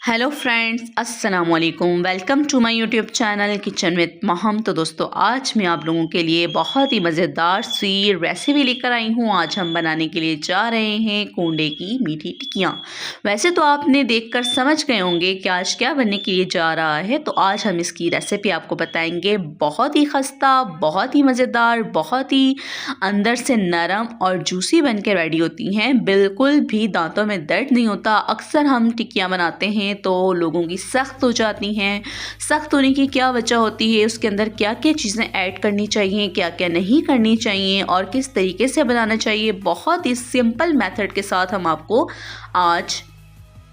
Hello friends, अस्सलाम वालेकुम। Welcome to my YouTube channel kitchen with Maham. तो दोस्तों, आज मैं आप लोगों के लिए बहुत ही मज़ेदार सी रेसिपी लेकर आई हूँ। आज हम बनाने के लिए जा रहे हैं कोंडे की मीठी टिक्कियाँ। वैसे तो आपने देखकर समझ गए होंगे कि आज क्या बनने के लिए जा रहा है। तो आज हम इसकी रेसिपी आपको बताएंगे। बहुत ही खस्ता, बहुत ही मज़ेदार, बहुत ही अंदर से नरम और जूसी बन के रेडी होती हैं। बिल्कुल भी दांतों में दर्द नहीं होता। अक्सर हम टिक्कियाँ बनाते हैं तो लोगों की सख्त हो जाती हैं। सख्त होने की क्या वजह होती है, उसके अंदर क्या क्या चीज़ें ऐड करनी चाहिए, क्या क्या नहीं करनी चाहिए और किस तरीके से बनाना चाहिए, बहुत ही सिंपल मेथड के साथ हम आपको आज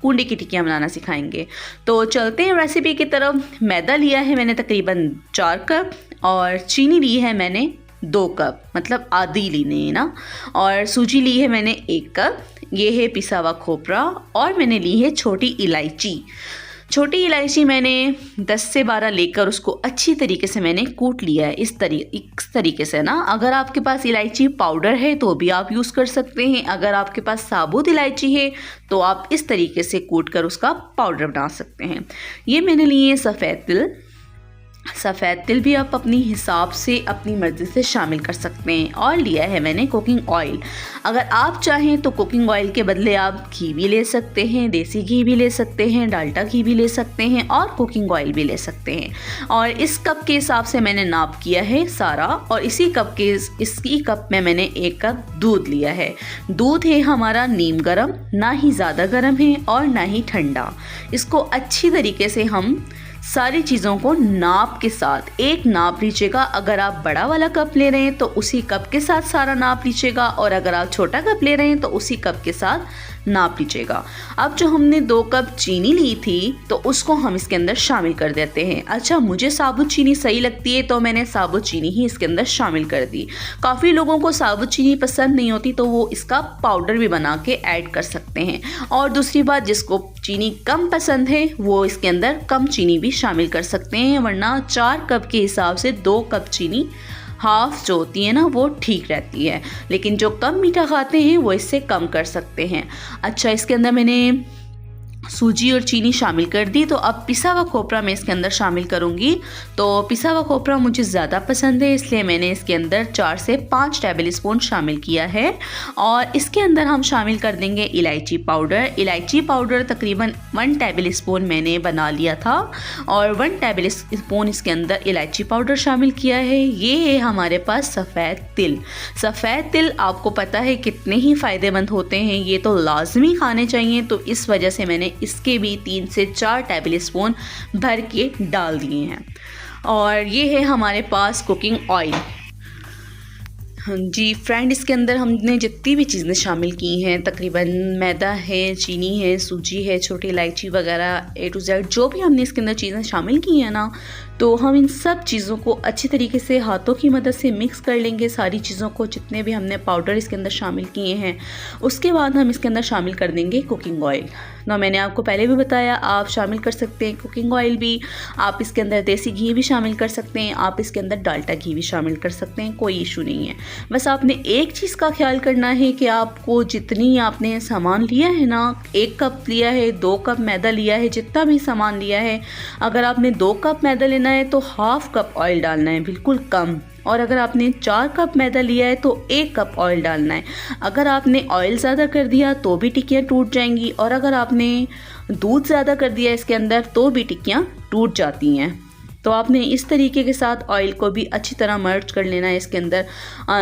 कोंडे की टिक्कियाँ बनाना सिखाएंगे। तो चलते हैं रेसिपी की तरफ। मैदा लिया है मैंने तकरीबन 4 कप और चीनी ली है मैंने 2 कप, मतलब आधी लेनी है ना। और सूजी ली है मैंने 1 कप। ये है पिसा हुआ खोपरा और मैंने ली है छोटी इलायची। छोटी इलायची मैंने 10 से 12 लेकर उसको अच्छी तरीके से मैंने कूट लिया है। इस तरीके से ना। अगर आपके पास इलायची पाउडर है तो भी आप यूज़ कर सकते हैं। अगर आपके पास साबुत इलायची है तो आप इस तरीके से कूट कर उसका पाउडर बना सकते हैं। ये मैंने लिए है सफ़ेद तिल। सफ़ेद तिल भी आप अपनी हिसाब से, अपनी मर्ज़ी से शामिल कर सकते हैं। और लिया है मैंने कुकिंग ऑयल। अगर आप चाहें तो कुकिंग ऑयल के बदले आप घी भी ले सकते हैं, देसी घी भी ले सकते हैं, डाल्डा घी भी ले सकते हैं और कुकिंग ऑयल भी ले सकते हैं। और इस कप के हिसाब से मैंने नाप किया है सारा। और इसी कप में मैंने 1 कप दूध लिया है। दूध है हमारा नीम गर्म, ना ही ज़्यादा गर्म है और ना ही ठंडा। इसको अच्छी तरीके से हम सारी चीज़ों को नाप के साथ एक नाप लीजिएगा। अगर आप बड़ा वाला कप ले रहे हैं तो उसी कप के साथ सारा नाप लीजिएगा, और अगर आप छोटा कप ले रहे हैं तो उसी कप के साथ नाप लीजिएगा। अब जो हमने 2 कप चीनी ली थी तो उसको हम इसके अंदर शामिल कर देते हैं। अच्छा, मुझे साबुत चीनी सही लगती है तो मैंने साबुत चीनी ही इसके अंदर शामिल कर दी। काफ़ी लोगों को साबुत चीनी पसंद नहीं होती तो वो इसका पाउडर भी बना के ऐड कर सकते हैं। और दूसरी बात, जिसको चीनी कम पसंद है वो इसके अंदर कम चीनी भी शामिल कर सकते हैं, वरना 4 कप के हिसाब से 2 कप चीनी हाफ जो होती है ना वो ठीक रहती है। लेकिन जो कम मीठा खाते हैं वो इससे कम कर सकते हैं। अच्छा, इसके अंदर मैंने सूजी और चीनी शामिल कर दी। तो अब पिसा हुआ खोपरा मैं इसके अंदर शामिल करूंगी। तो पिसा हुआ खोपरा मुझे ज़्यादा पसंद है, इसलिए मैंने इसके अंदर 4 से 5 टेबल स्पून शामिल किया है। और इसके अंदर हम शामिल कर देंगे इलायची पाउडर। इलायची पाउडर तकरीबन 1 टेबल स्पून मैंने बना लिया था और 1 टेबल स्पून इसके अंदर इलायची पाउडर शामिल किया है। ये है हमारे पास सफ़ेद तिल। सफ़ेद तिल आपको पता है कितने ही फ़ायदेमंद होते हैं, ये तो लाजमी खाने चाहिए। तो इस वजह से मैंने इसके भी 3 से 4 टेबल स्पून भर के डाल दिए हैं। और ये है हमारे पास कुकिंग ऑयल। जी फ्रेंड, इसके अंदर हमने जितनी भी चीज़ें शामिल की हैं, तकरीबन मैदा है, चीनी है, सूजी है, छोटी इलायची वगैरह A to Z जो भी हमने इसके अंदर चीज़ें शामिल की हैं ना, तो हम इन सब चीज़ों को अच्छी तरीके से हाथों की मदद से मिक्स कर लेंगे। सारी चीज़ों को, जितने भी हमने पाउडर इसके अंदर शामिल किए हैं, उसके बाद हम इसके अंदर शामिल कर देंगे कुकिंग ऑयल। ना मैंने आपको पहले भी बताया, आप शामिल कर सकते हैं कुकिंग ऑयल भी, आप इसके अंदर देसी घी भी शामिल कर सकते हैं, आप इसके अंदर डाल्डा घी भी शामिल कर सकते हैं, कोई इशू नहीं है। बस आपने एक चीज़ का ख्याल करना है कि आपको जितनी आपने सामान लिया है ना, 1 कप लिया है, 2 कप मैदा लिया है, जितना भी सामान लिया है, अगर आपने 2 कप मैदा लेना है तो हाफ कप ऑयल डालना है, बिल्कुल कम। और अगर आपने 4 कप मैदा लिया है तो 1 कप ऑयल डालना है। अगर आपने ऑयल ज़्यादा कर दिया तो भी टिक्कियाँ टूट जाएंगी, और अगर आपने दूध ज़्यादा कर दिया इसके अंदर तो भी टिक्कियाँ टूट जाती हैं। तो आपने इस तरीके के साथ ऑयल को भी अच्छी तरह मर्ज कर लेना है इसके अंदर।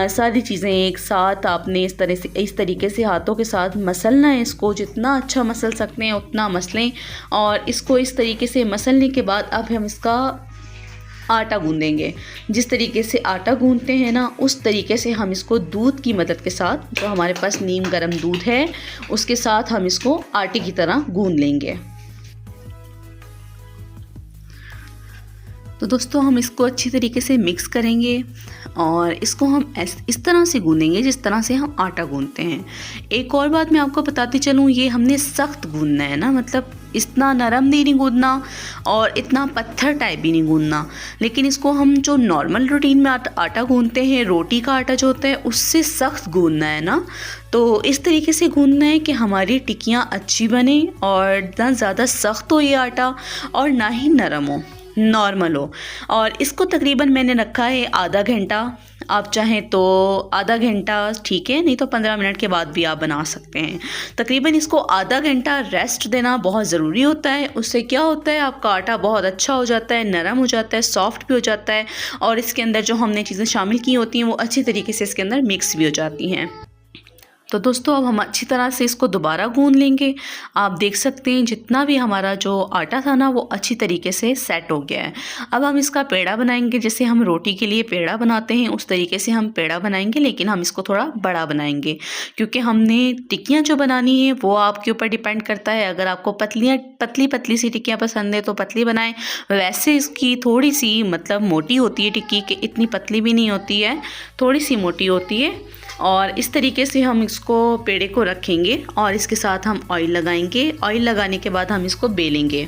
सारी चीज़ें एक साथ आपने इस तरीके से हाथों के साथ मसलना है। इसको जितना अच्छा मसल सकते हैं उतना मसलें। और इसको इस तरीके से मसलने के बाद अब हम इसका आटा गूंदेंगे। जिस तरीके से आटा गूंदते हैं ना, उस तरीके से हम इसको दूध की मदद के साथ, जो हमारे पास नीम गर्म दूध है उसके साथ हम इसको आटे की तरह गूंद लेंगे। तो दोस्तों हम इसको अच्छी तरीके से मिक्स करेंगे और इसको हम इस तरह से गूँधेंगे जिस तरह से हम आटा गूँधते हैं। एक और बात मैं आपको बताती चलूँ, ये हमने सख्त गूँधना है ना, मतलब इतना नरम नहीं गूँधना और इतना पत्थर टाइप भी नहीं गूँधना, लेकिन इसको हम जो नॉर्मल रूटीन में आटा गूँधते हैं, रोटी का आटा जो होता है उससे सख्त गूँधना है ना। तो इस तरीके से गूँधना है कि हमारी टिक्कियाँ अच्छी बने और ना ज़्यादा सख्त हो ये आटा और ना ही नरम हो, नॉर्मल हो। और इसको तकरीबन मैंने रखा है आधा घंटा, आप चाहें तो आधा घंटा ठीक है, नहीं तो 15 मिनट के बाद भी आप बना सकते हैं। तकरीबन इसको आधा घंटा रेस्ट देना बहुत ज़रूरी होता है। उससे क्या होता है, आपका आटा बहुत अच्छा हो जाता है, नरम हो जाता है, सॉफ्ट भी हो जाता है और इसके अंदर जो हमने चीज़ें शामिल की होती हैं वो अच्छी तरीके से इसके अंदर मिक्स भी हो जाती हैं। तो दोस्तों अब हम अच्छी तरह से इसको दोबारा गूँध लेंगे। आप देख सकते हैं जितना भी हमारा जो आटा था ना वो अच्छी तरीके से सेट हो गया है। अब हम इसका पेड़ा बनाएंगे, जैसे हम रोटी के लिए पेड़ा बनाते हैं उस तरीके से हम पेड़ा बनाएंगे, लेकिन हम इसको थोड़ा बड़ा बनाएंगे क्योंकि हमने टिक्कियाँ जो बनानी है वो आपके ऊपर डिपेंड करता है। अगर आपको पतली सी टिक्कियाँ पसंद है तो पतली बनाएं। वैसे इसकी थोड़ी सी मतलब मोटी होती है टिक्की, कि इतनी पतली भी नहीं होती है, थोड़ी सी मोटी होती है। और इस तरीके से हम इसको पेड़े को रखेंगे और इसके साथ हम ऑयल लगाएंगे। ऑयल लगाने के बाद हम इसको बेलेंगे।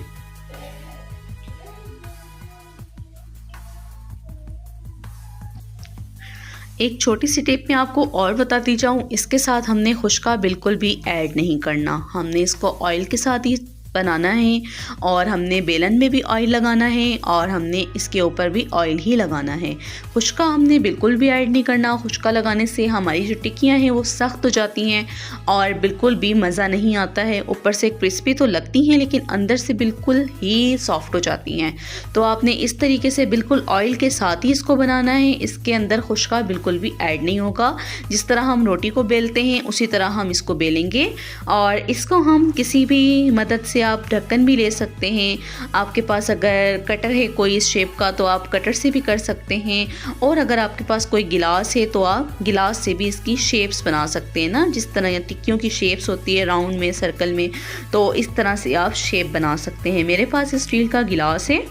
एक छोटी सी टिप मैं आपको और बताती जाऊँ, इसके साथ हमने खुशका बिल्कुल भी ऐड नहीं करना। हमने इसको ऑयल के साथ ही बनाना है और हमने बेलन में भी ऑयल लगाना है और हमने इसके ऊपर भी ऑयल ही लगाना है। खुशका हमने बिल्कुल भी ऐड नहीं करना। खुशका लगाने से हमारी जो टिक्कियाँ हैं वो सख्त हो जाती हैं और बिल्कुल भी मज़ा नहीं आता है। ऊपर से क्रिस्पी तो लगती हैं लेकिन अंदर से बिल्कुल ही सॉफ्ट हो जाती हैं। तो आपने इस तरीके से बिल्कुल ऑयल के साथ ही इसको बनाना है। इसके अंदर खुशका बिल्कुल भी ऐड नहीं होगा। जिस तरह हम रोटी को बेलते हैं उसी तरह हम इसको बेलेंगे और इसको हम किसी भी मदद से, आप ढक्कन भी ले सकते हैं। आपके पास अगर कटर है कोई इस शेप का तो आप कटर से भी कर सकते हैं, और अगर आपके पास कोई गिलास है तो आप गिलास से भी इसकी शेप्स बना सकते हैं ना, जिस तरह टिक्कियों की शेप्स होती है राउंड में, सर्कल में, तो इस तरह से आप शेप बना सकते हैं। मेरे पास स्टील का गिलास है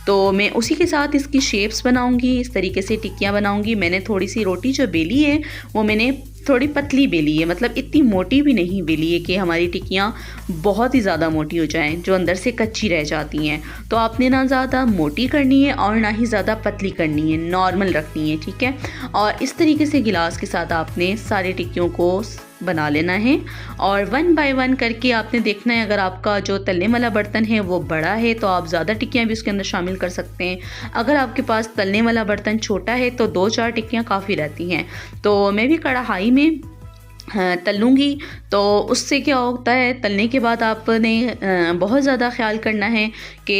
तो मैं उसी के साथ इसकी शेप्स बनाऊंगी, इस तरीके से टिक्कियाँ बनाऊंगी। मैंने थोड़ी सी रोटी जो बेली है वो मैंने थोड़ी पतली बेली है, मतलब इतनी मोटी भी नहीं बेली है कि हमारी टिक्कियाँ बहुत ही ज़्यादा मोटी हो जाएं, जो अंदर से कच्ची रह जाती हैं। तो आपने ना ज़्यादा मोटी करनी है और ना ही ज़्यादा पतली करनी है, नॉर्मल रखनी है, ठीक है। और इस तरीके से गिलास के साथ आपने सारी टिक्कियों को बना लेना है और 1 बाय 1 करके आपने देखना है। अगर आपका जो तलने वाला बर्तन है वो बड़ा है तो आप ज़्यादा टिक्कियाँ भी उसके अंदर शामिल कर सकते हैं। अगर आपके पास तलने वाला बर्तन छोटा है तो 2-4 टिक्कियाँ काफ़ी रहती हैं। तो मैं भी कढ़ाई में तलूँगी। तो उससे क्या होता है, तलने के बाद आपने बहुत ज़्यादा ख्याल करना है कि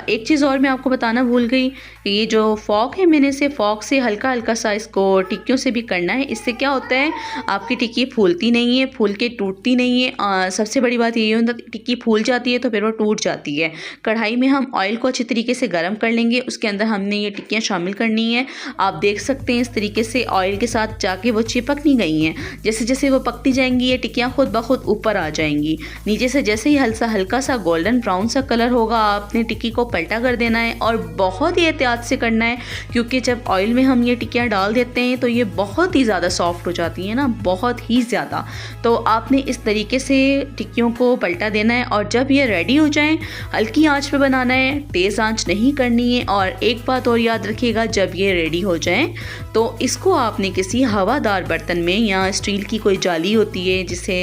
एक चीज़ और मैं आपको बताना भूल गई, ये जो फॉक है मैंने इसे फॉक से हल्का हल्का सा इसको टिक्कियों से भी करना है। इससे क्या होता है, आपकी टिक्की फूलती नहीं है, फूल के टूटती नहीं है। सबसे बड़ी बात ये होता है, टिक्की फूल जाती है तो फिर वो टूट जाती है। कढ़ाई में हम ऑयल को अच्छी तरीके से गर्म कर लेंगे, उसके अंदर हमने ये टिक्कियाँ शामिल करनी है। आप देख सकते हैं इस तरीके से ऑयल के साथ जाके वो चिपक नहीं गई हैं। जैसे जैसे वो पकती जाएंगी ये टिक्कियाँ खुद ब खुद ऊपर आ जाएंगी। नीचे से जैसे ही हल्का सा गोल्डन ब्राउन सा कलर होगा, आपने टिक्की को पलटा कर देना है और बहुत ही एहतियात से करना है, क्योंकि जब ऑयल में हम ये टिक्कियाँ डाल देते हैं तो ये बहुत ही ज़्यादा सॉफ्ट हो जाती हैं ना, बहुत ही ज़्यादा। तो आपने इस तरीके से टिक्कियों को पलटा देना है और जब ये रेडी हो जाएं, हल्की आंच पे बनाना है, तेज़ आंच नहीं करनी है। और एक बात और याद रखिएगा, जब ये रेडी हो जाएं तो इसको आपने किसी हवादार बर्तन में, या स्टील की कोई जाली होती है जिसे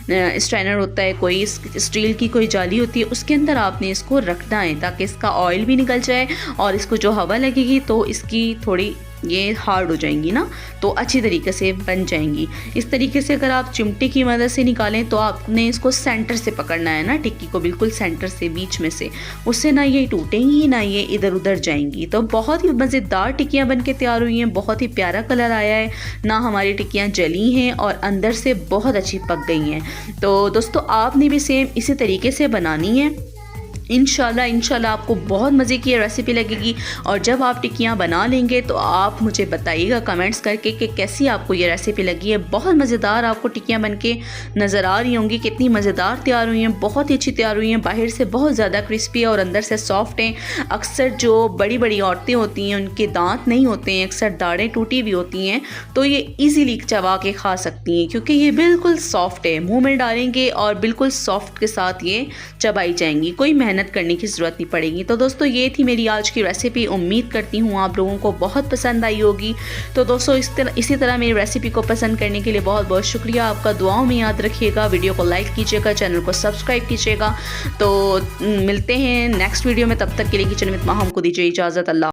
स्ट्रेनर होता है, कोई स्टील की कोई जाली होती है, उसके अंदर आपने इसको रखना है ताकि इसका ऑयल भी निकल जाए और इसको जो हवा लगेगी तो इसकी थोड़ी ये हार्ड हो जाएंगी ना, तो अच्छी तरीके से बन जाएंगी। इस तरीके से अगर आप चिमटे की मदद से निकालें तो आपने इसको सेंटर से पकड़ना है ना, टिक्की को बिल्कुल सेंटर से, बीच में से, उससे ना ये टूटेंगी ना ये इधर उधर जाएंगी। तो बहुत ही मज़ेदार टिक्कियाँ बन के तैयार हुई हैं, बहुत ही प्यारा कलर आया है ना, हमारी टिक्कियाँ जली हैं और अंदर से बहुत अच्छी पक गई हैं। तो दोस्तों आपने भी सेम इसी तरीके से बनानी है। इंशाल्लाह आपको बहुत मज़े की रेसिपी लगेगी। और जब आप टिक्कियाँ बना लेंगे तो आप मुझे बताइएगा कमेंट्स करके कि कैसी आपको ये रेसिपी लगी है। बहुत मज़ेदार आपको टिक्कियाँ बनके नज़र आ रही होंगी, कितनी मज़ेदार तैयार हुई हैं, बहुत ही अच्छी तैयार हुई हैं। बाहर से बहुत ज़्यादा क्रिस्पी और अंदर से सॉफ्ट हैं। अक्सर जो बड़ी बड़ी औरतें होती हैं उनके दांत नहीं होते हैं, अक्सर दाढ़ें टूटी हुई होती हैं, तो ये ईज़िली चबा के खा सकती हैं क्योंकि ये बिल्कुल सॉफ्ट है। मुँह में डालेंगे और बिल्कुल सॉफ्ट के साथ ये चबाई जाएंगी, कोई मेहनत करने की ज़रूरत नहीं पड़ेगी। तो दोस्तों ये थी मेरी आज की रेसिपी। उम्मीद करती हूँ आप लोगों को बहुत पसंद आई होगी। तो दोस्तों इसी तरह मेरी रेसिपी को पसंद करने के लिए बहुत बहुत शुक्रिया आपका। दुआओं में याद रखिएगा, वीडियो को लाइक कीजिएगा, चैनल को सब्सक्राइब कीजिएगा। तो मिलते हैं नेक्स्ट वीडियो में, तब तक के लिए किचन विद माहम को दीजिए इजाज़त। अल्लाह।